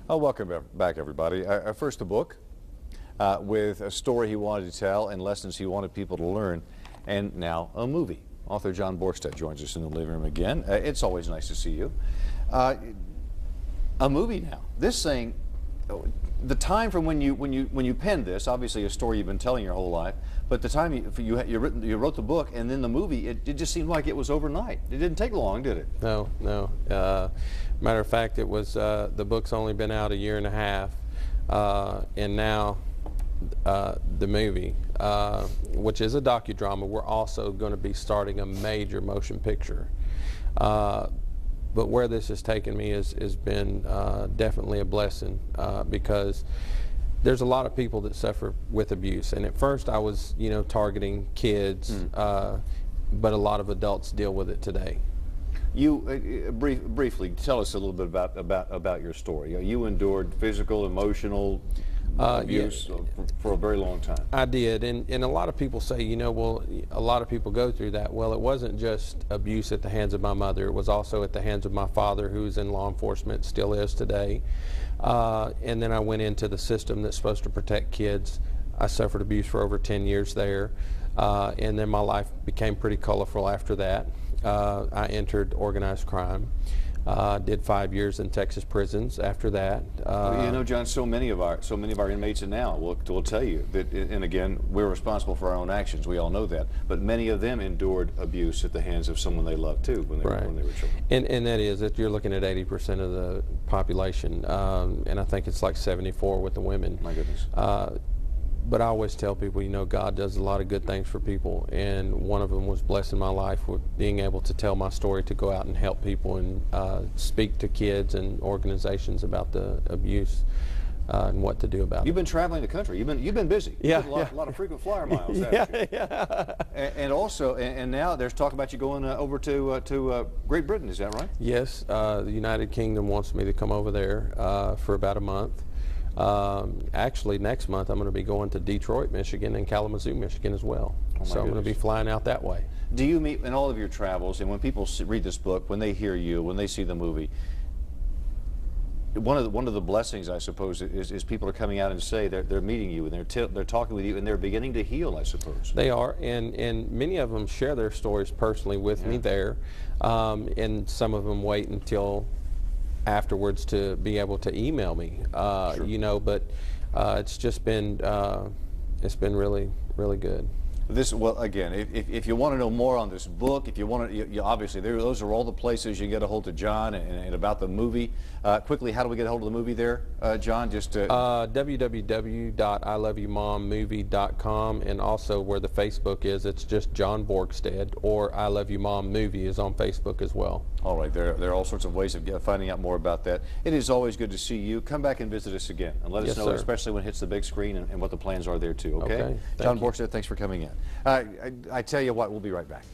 Oh, welcome back, everybody. First, a book with a story he wanted to tell and lessons he wanted people to learn, and now a movie. Author John Borgstedt joins us in the living room again. It's always nice to see you. A movie now. This thing, the time from when you penned this, obviously a story you've been telling your whole life, but the time you wrote the book and then the movie, it just seemed like it was overnight. It didn't take long, did it? No, no. Matter of fact, it was the book's only been out a year and a half, and now the movie, which is a docudrama. We're also going to be starting a major motion picture. But where this has taken me has been definitely a blessing, because there's a lot of people that suffer with abuse, and at first I was, targeting kids, but a lot of adults deal with it today. You briefly tell us a little bit about your story. You endured physical, emotional abuse for a very long time. I did, and a lot of people say, well, a lot of people go through that. Well, it wasn't just abuse at the hands of my mother. It was also at the hands of my father, who's in law enforcement, still is today. And then I went into the system that's supposed to protect kids. I suffered abuse for over 10 years there, and then my life became pretty colorful after that. I entered organized crime. Did 5 years in Texas prisons after that. John, so many of our inmates now will tell you that, and again, we're responsible for our own actions. We all know that, but many of them endured abuse at the hands of someone they loved too when they were children. And that is that you're looking at 80% of the population, and I think it's like 74 with the women. My goodness. But I always tell people, God does a lot of good things for people, and one of them was blessing my life with being able to tell my story, to go out and help people and speak to kids and organizations about the abuse and what to do about it. You've been traveling the country. You've been busy. Yeah, a lot of frequent flyer miles. Yeah. And also, and now there's talk about you going over to Great Britain. Is that right? Yes, the United Kingdom wants me to come over there for about a month. Actually, next month I'm going to be going to Detroit, Michigan, and Kalamazoo, Michigan as well. So I'm going to be flying out that way. Do you meet in all of your travels, and when people read this book, when they hear you, when they see the movie, one of the blessings, I suppose, is people are coming out and say they're meeting you and they're talking with you and they're beginning to heal, I suppose. They are, and many of them share their stories personally with me there, and some of them wait until afterwards to be able to email me, sure. But it's just been really, really good. Well, again, if you want to know more on this book, if you want to, obviously those are all the places you can get a hold of John and about the movie. Quickly, how do we get a hold of the movie there, John? Just www.iloveyoumommovie.com, and also where the Facebook is, it's just John Borgstedt, or I Love You Mom Movie is on Facebook as well. All right, there are all sorts of ways of finding out more about that. It is always good to see you. Come back and visit us again, and let us know, sir. Especially when it hits the big screen, and what the plans are there too. Okay. Okay. John Borgstedt, thanks for coming in. I tell you what, we'll be right back.